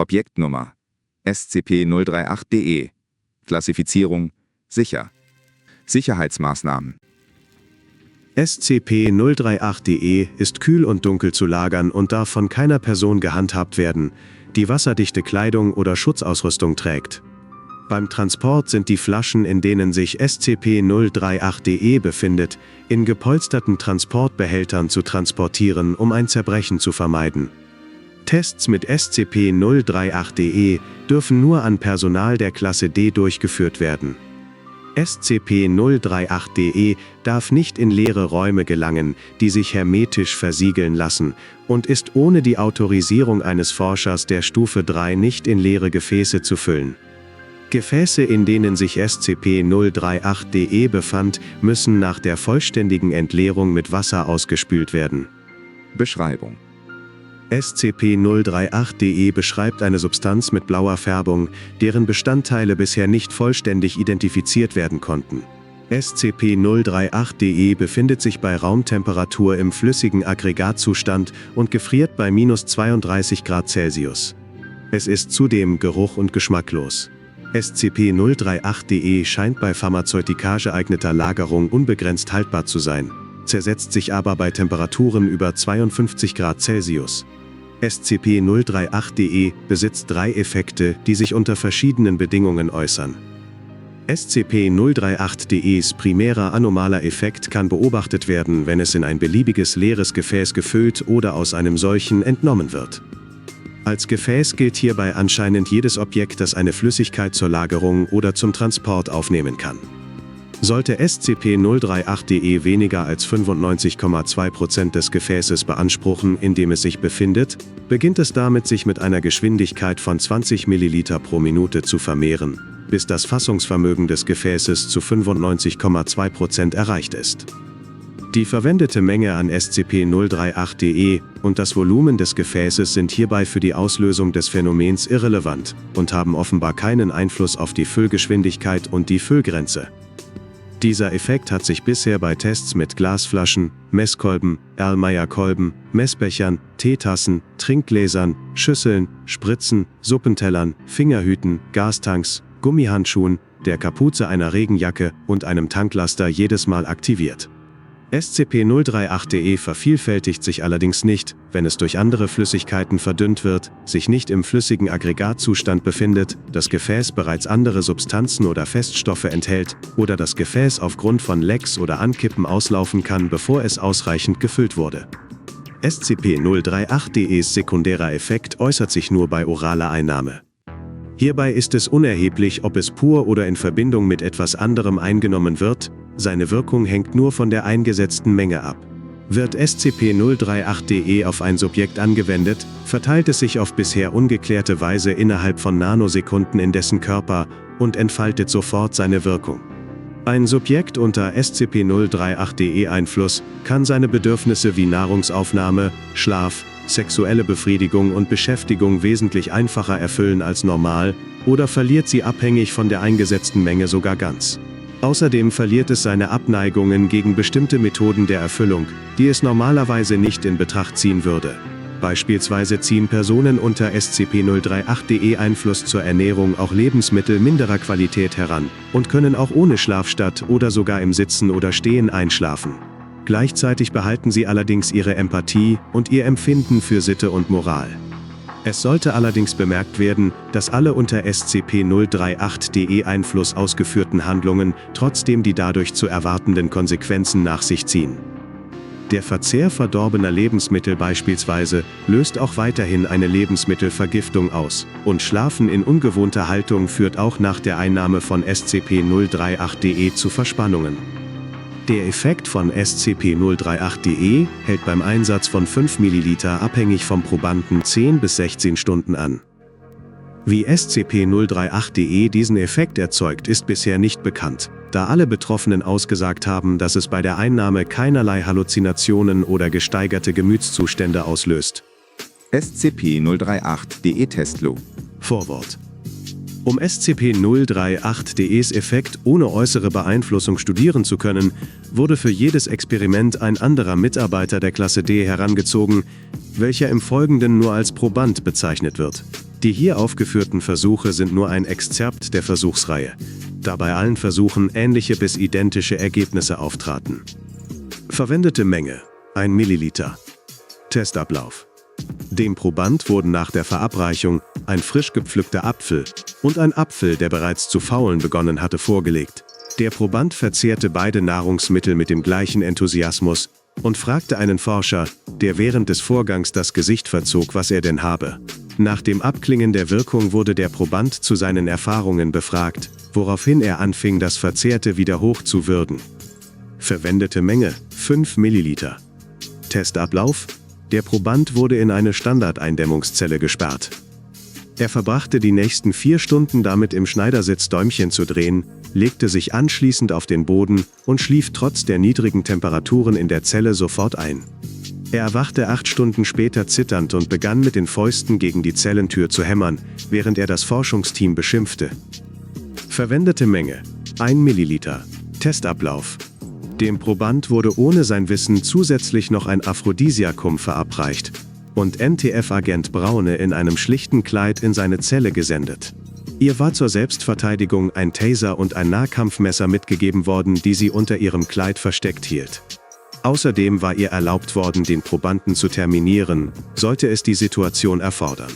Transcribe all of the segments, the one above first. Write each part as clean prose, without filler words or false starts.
Objektnummer SCP-038-DE. Klassifizierung sicher. Sicherheitsmaßnahmen. SCP-038-DE ist kühl und dunkel zu lagern und darf von keiner Person gehandhabt werden, die wasserdichte Kleidung oder Schutzausrüstung trägt. Beim Transport sind die Flaschen, in denen sich SCP-038-DE befindet, in gepolsterten Transportbehältern zu transportieren, um ein Zerbrechen zu vermeiden. Tests mit SCP-038-DE dürfen nur an Personal der Klasse D durchgeführt werden. SCP-038-DE darf nicht in leere Räume gelangen, die sich hermetisch versiegeln lassen, und ist ohne die Autorisierung eines Forschers der Stufe 3 nicht in leere Gefäße zu füllen. Gefäße, in denen sich SCP-038-DE befand, müssen nach der vollständigen Entleerung mit Wasser ausgespült werden. Beschreibung. SCP-038-DE beschreibt eine Substanz mit blauer Färbung, deren Bestandteile bisher nicht vollständig identifiziert werden konnten. SCP-038-DE befindet sich bei Raumtemperatur im flüssigen Aggregatzustand und gefriert bei -32 Grad Celsius. Es ist zudem geruch- und geschmacklos. SCP-038-DE scheint bei pharmazeutikal geeigneter Lagerung unbegrenzt haltbar zu sein, zersetzt sich aber bei Temperaturen über 52 Grad Celsius. SCP-038-DE besitzt 3 Effekte, die sich unter verschiedenen Bedingungen äußern. SCP-038-DEs primärer anomaler Effekt kann beobachtet werden, wenn es in ein beliebiges leeres Gefäß gefüllt oder aus einem solchen entnommen wird. Als Gefäß gilt hierbei anscheinend jedes Objekt, das eine Flüssigkeit zur Lagerung oder zum Transport aufnehmen kann. Sollte SCP-038-DE weniger als 95,2% des Gefäßes beanspruchen, in dem es sich befindet, beginnt es damit, sich mit einer Geschwindigkeit von 20 ml pro Minute zu vermehren, bis das Fassungsvermögen des Gefäßes zu 95,2% erreicht ist. Die verwendete Menge an SCP-038-DE und das Volumen des Gefäßes sind hierbei für die Auslösung des Phänomens irrelevant und haben offenbar keinen Einfluss auf die Füllgeschwindigkeit und die Füllgrenze. Dieser Effekt hat sich bisher bei Tests mit Glasflaschen, Messkolben, Erlenmeyer-Kolben, Messbechern, Teetassen, Trinkgläsern, Schüsseln, Spritzen, Suppentellern, Fingerhüten, Gastanks, Gummihandschuhen, der Kapuze einer Regenjacke und einem Tanklaster jedes Mal aktiviert. SCP-038-DE vervielfältigt sich allerdings nicht, wenn es durch andere Flüssigkeiten verdünnt wird, sich nicht im flüssigen Aggregatzustand befindet, das Gefäß bereits andere Substanzen oder Feststoffe enthält oder das Gefäß aufgrund von Lecks oder Ankippen auslaufen kann, bevor es ausreichend gefüllt wurde. SCP-038-DEs sekundärer Effekt äußert sich nur bei oraler Einnahme. Hierbei ist es unerheblich, ob es pur oder in Verbindung mit etwas anderem eingenommen wird, seine Wirkung hängt nur von der eingesetzten Menge ab. Wird SCP-038-DE auf ein Subjekt angewendet, verteilt es sich auf bisher ungeklärte Weise innerhalb von Nanosekunden in dessen Körper und entfaltet sofort seine Wirkung. Ein Subjekt unter SCP-038-DE-Einfluss kann seine Bedürfnisse wie Nahrungsaufnahme, Schlaf, sexuelle Befriedigung und Beschäftigung wesentlich einfacher erfüllen als normal oder verliert sie abhängig von der eingesetzten Menge sogar ganz. Außerdem verliert es seine Abneigungen gegen bestimmte Methoden der Erfüllung, die es normalerweise nicht in Betracht ziehen würde. Beispielsweise ziehen Personen unter SCP-038-DE-Einfluss zur Ernährung auch Lebensmittel minderer Qualität heran und können auch ohne Schlafstatt oder sogar im Sitzen oder Stehen einschlafen. Gleichzeitig behalten sie allerdings ihre Empathie und ihr Empfinden für Sitte und Moral. Es sollte allerdings bemerkt werden, dass alle unter SCP-038-DE-Einfluss ausgeführten Handlungen trotzdem die dadurch zu erwartenden Konsequenzen nach sich ziehen. Der Verzehr verdorbener Lebensmittel beispielsweise löst auch weiterhin eine Lebensmittelvergiftung aus, und Schlafen in ungewohnter Haltung führt auch nach der Einnahme von SCP-038-DE zu Verspannungen. Der Effekt von SCP-038-DE hält beim Einsatz von 5 ml abhängig vom Probanden 10 bis 16 Stunden an. Wie SCP-038-DE diesen Effekt erzeugt, ist bisher nicht bekannt, da alle Betroffenen ausgesagt haben, dass es bei der Einnahme keinerlei Halluzinationen oder gesteigerte Gemütszustände auslöst. SCP-038-DE-Testlog. Vorwort. Um SCP-038-DEs Effekt ohne äußere Beeinflussung studieren zu können, wurde für jedes Experiment ein anderer Mitarbeiter der Klasse D herangezogen, welcher im Folgenden nur als Proband bezeichnet wird. Die hier aufgeführten Versuche sind nur ein Exzerpt der Versuchsreihe, da bei allen Versuchen ähnliche bis identische Ergebnisse auftraten. Verwendete Menge: 1 Milliliter. Testablauf: Dem Proband wurden nach der Verabreichung ein frisch gepflückter Apfel und ein Apfel, der bereits zu faulen begonnen hatte, vorgelegt. Der Proband verzehrte beide Nahrungsmittel mit dem gleichen Enthusiasmus und fragte einen Forscher, der während des Vorgangs das Gesicht verzog, was er denn habe. Nach dem Abklingen der Wirkung wurde der Proband zu seinen Erfahrungen befragt, woraufhin er anfing, das Verzehrte wieder hoch zu würgen. Verwendete Menge: 5 Milliliter. Testablauf: Der Proband wurde in eine Standardeindämmungszelle gesperrt. Er verbrachte die nächsten 4 Stunden damit, im Schneidersitz Däumchen zu drehen, legte sich anschließend auf den Boden und schlief trotz der niedrigen Temperaturen in der Zelle sofort ein. Er erwachte 8 Stunden später zitternd und begann mit den Fäusten gegen die Zellentür zu hämmern, während er das Forschungsteam beschimpfte. Verwendete Menge: 1 Milliliter. Testablauf: Dem Proband wurde ohne sein Wissen zusätzlich noch ein Aphrodisiakum verabreicht und NTF-Agent Braune in einem schlichten Kleid in seine Zelle gesendet. Ihr war zur Selbstverteidigung ein Taser und ein Nahkampfmesser mitgegeben worden, die sie unter ihrem Kleid versteckt hielt. Außerdem war ihr erlaubt worden, den Probanden zu terminieren, sollte es die Situation erfordern.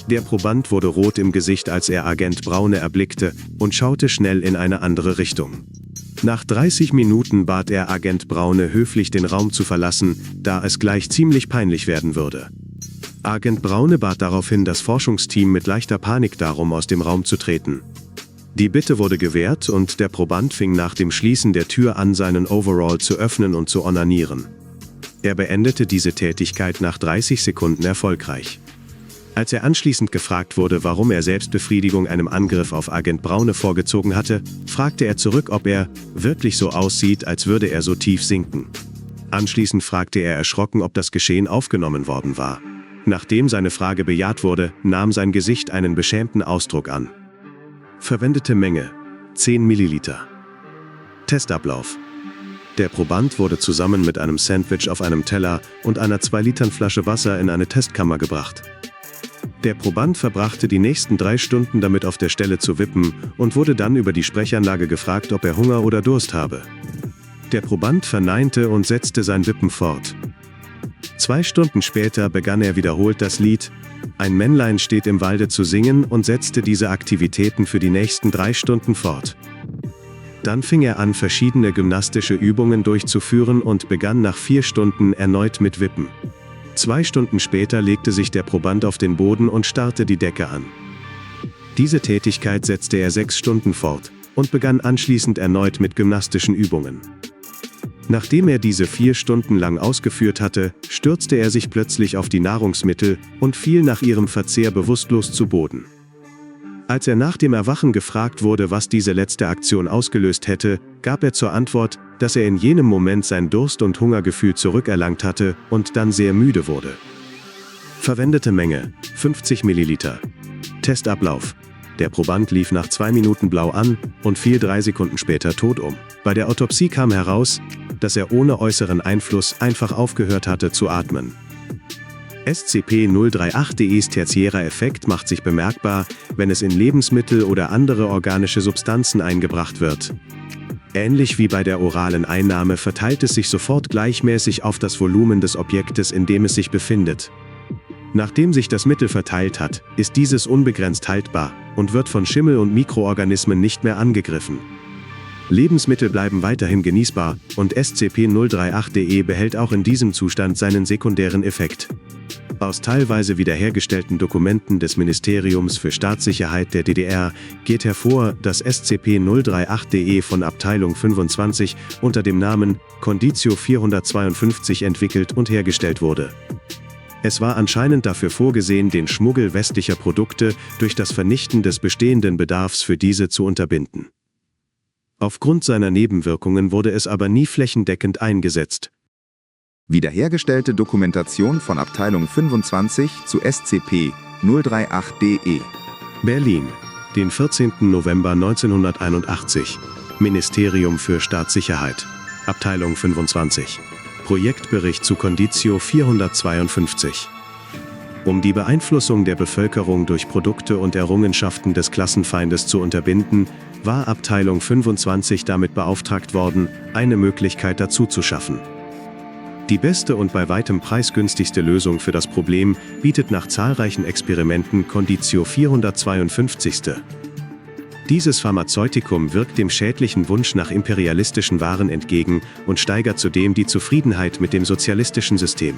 Der Proband wurde rot im Gesicht, als er Agent Braune erblickte, und schaute schnell in eine andere Richtung. Nach 30 Minuten bat er Agent Braune höflich, den Raum zu verlassen, da es gleich ziemlich peinlich werden würde. Agent Braune bat daraufhin das Forschungsteam mit leichter Panik darum, aus dem Raum zu treten. Die Bitte wurde gewährt und der Proband fing nach dem Schließen der Tür an, seinen Overall zu öffnen und zu onanieren. Er beendete diese Tätigkeit nach 30 Sekunden erfolgreich. Als er anschließend gefragt wurde, warum er Selbstbefriedigung einem Angriff auf Agent Braune vorgezogen hatte, fragte er zurück, ob er wirklich so aussieht, als würde er so tief sinken. Anschließend fragte er erschrocken, ob das Geschehen aufgenommen worden war. Nachdem seine Frage bejaht wurde, nahm sein Gesicht einen beschämten Ausdruck an. Verwendete Menge: 10 Milliliter. Testablauf: Der Proband wurde zusammen mit einem Sandwich auf einem Teller und einer 2-Litern-Flasche Wasser in eine Testkammer gebracht. Der Proband verbrachte die nächsten 3 Stunden damit, auf der Stelle zu wippen, und wurde dann über die Sprechanlage gefragt, ob er Hunger oder Durst habe. Der Proband verneinte und setzte sein Wippen fort. 2 Stunden später begann er wiederholt das Lied „Ein Männlein steht im Walde" zu singen und setzte diese Aktivitäten für die nächsten 3 Stunden fort. Dann fing er an, verschiedene gymnastische Übungen durchzuführen und begann nach 4 Stunden erneut mit Wippen. 2 Stunden später legte sich der Proband auf den Boden und starrte die Decke an. Diese Tätigkeit setzte er 6 Stunden fort und begann anschließend erneut mit gymnastischen Übungen. Nachdem er diese 4 Stunden lang ausgeführt hatte, stürzte er sich plötzlich auf die Nahrungsmittel und fiel nach ihrem Verzehr bewusstlos zu Boden. Als er nach dem Erwachen gefragt wurde, was diese letzte Aktion ausgelöst hätte, gab er zur Antwort, dass er in jenem Moment sein Durst- und Hungergefühl zurückerlangt hatte und dann sehr müde wurde. Verwendete Menge: 50 Milliliter. Testablauf: Der Proband lief nach 2 Minuten blau an und fiel 3 Sekunden später tot um. Bei der Autopsie kam heraus, dass er ohne äußeren Einfluss einfach aufgehört hatte zu atmen. SCP-038-Des tertiärer Effekt macht sich bemerkbar, wenn es in Lebensmittel oder andere organische Substanzen eingebracht wird. Ähnlich wie bei der oralen Einnahme verteilt es sich sofort gleichmäßig auf das Volumen des Objektes, in dem es sich befindet. Nachdem sich das Mittel verteilt hat, ist dieses unbegrenzt haltbar und wird von Schimmel und Mikroorganismen nicht mehr angegriffen. Lebensmittel bleiben weiterhin genießbar und SCP-038-DE behält auch in diesem Zustand seinen sekundären Effekt. Aus teilweise wiederhergestellten Dokumenten des Ministeriums für Staatssicherheit der DDR geht hervor, dass SCP-038-DE von Abteilung 25 unter dem Namen Conditio 452 entwickelt und hergestellt wurde. Es war anscheinend dafür vorgesehen, den Schmuggel westlicher Produkte durch das Vernichten des bestehenden Bedarfs für diese zu unterbinden. Aufgrund seiner Nebenwirkungen wurde es aber nie flächendeckend eingesetzt. Wiederhergestellte Dokumentation von Abteilung 25 zu SCP-038-DE. Berlin, den 14. November 1981. Ministerium für Staatssicherheit. Abteilung 25. Projektbericht zu Conditio 452. Um die Beeinflussung der Bevölkerung durch Produkte und Errungenschaften des Klassenfeindes zu unterbinden, war Abteilung 25 damit beauftragt worden, eine Möglichkeit dazu zu schaffen. Die beste und bei weitem preisgünstigste Lösung für das Problem bietet nach zahlreichen Experimenten Conditio 452. Dieses Pharmazeutikum wirkt dem schädlichen Wunsch nach imperialistischen Waren entgegen und steigert zudem die Zufriedenheit mit dem sozialistischen System.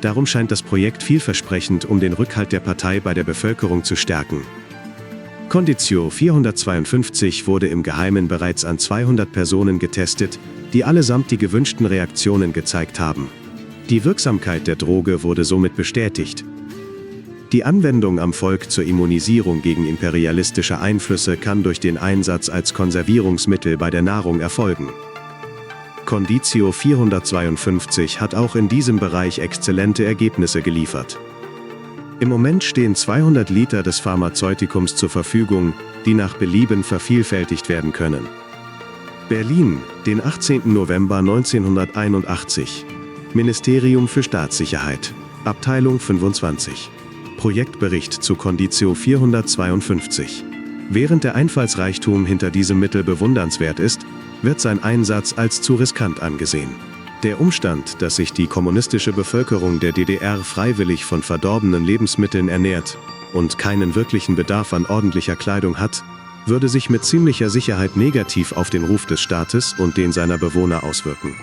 Darum scheint das Projekt vielversprechend, um den Rückhalt der Partei bei der Bevölkerung zu stärken. Conditio 452 wurde im Geheimen bereits an 200 Personen getestet, die allesamt die gewünschten Reaktionen gezeigt haben. Die Wirksamkeit der Droge wurde somit bestätigt. Die Anwendung am Volk zur Immunisierung gegen imperialistische Einflüsse kann durch den Einsatz als Konservierungsmittel bei der Nahrung erfolgen. Conditio 452 hat auch in diesem Bereich exzellente Ergebnisse geliefert. Im Moment stehen 200 Liter des Pharmazeutikums zur Verfügung, die nach Belieben vervielfältigt werden können. Berlin, den 18. November 1981. Ministerium für Staatssicherheit. Abteilung 25. Projektbericht zu Conditio 452. Während der Einfallsreichtum hinter diesem Mittel bewundernswert ist, wird sein Einsatz als zu riskant angesehen. Der Umstand, dass sich die kommunistische Bevölkerung der DDR freiwillig von verdorbenen Lebensmitteln ernährt und keinen wirklichen Bedarf an ordentlicher Kleidung hat, würde sich mit ziemlicher Sicherheit negativ auf den Ruf des Staates und den seiner Bewohner auswirken.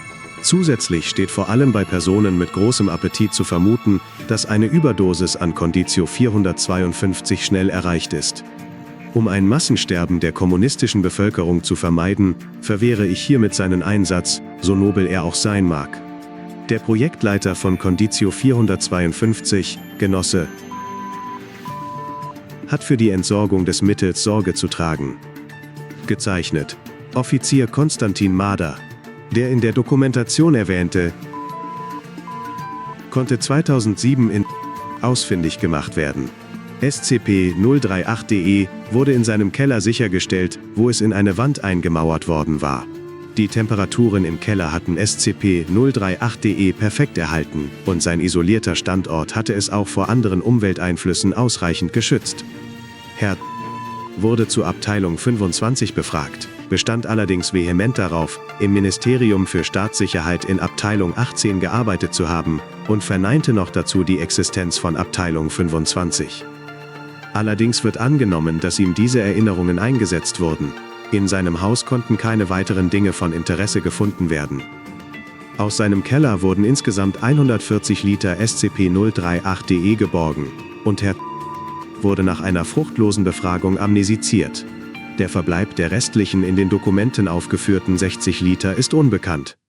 Zusätzlich steht vor allem bei Personen mit großem Appetit zu vermuten, dass eine Überdosis an Conditio 452 schnell erreicht ist. Um ein Massensterben der kommunistischen Bevölkerung zu vermeiden, verwehre ich hiermit seinen Einsatz, so nobel er auch sein mag. Der Projektleiter von Conditio 452, Genosse, hat für die Entsorgung des Mittels Sorge zu tragen. Gezeichnet: Offizier Konstantin Mader. Der in der Dokumentation erwähnte, konnte 2007 ausfindig gemacht werden. SCP-038-DE wurde in seinem Keller sichergestellt, wo es in eine Wand eingemauert worden war. Die Temperaturen im Keller hatten SCP-038-DE perfekt erhalten und sein isolierter Standort hatte es auch vor anderen Umwelteinflüssen ausreichend geschützt. Herr wurde zu Abteilung 25 befragt, bestand allerdings vehement darauf, im Ministerium für Staatssicherheit in Abteilung 18 gearbeitet zu haben und verneinte noch dazu die Existenz von Abteilung 25. Allerdings wird angenommen, dass ihm diese Erinnerungen eingesetzt wurden. In seinem Haus konnten keine weiteren Dinge von Interesse gefunden werden. Aus seinem Keller wurden insgesamt 140 Liter SCP-038-DE geborgen und Herr wurde nach einer fruchtlosen Befragung amnesiziert. Der Verbleib der restlichen in den Dokumenten aufgeführten 60 Liter ist unbekannt.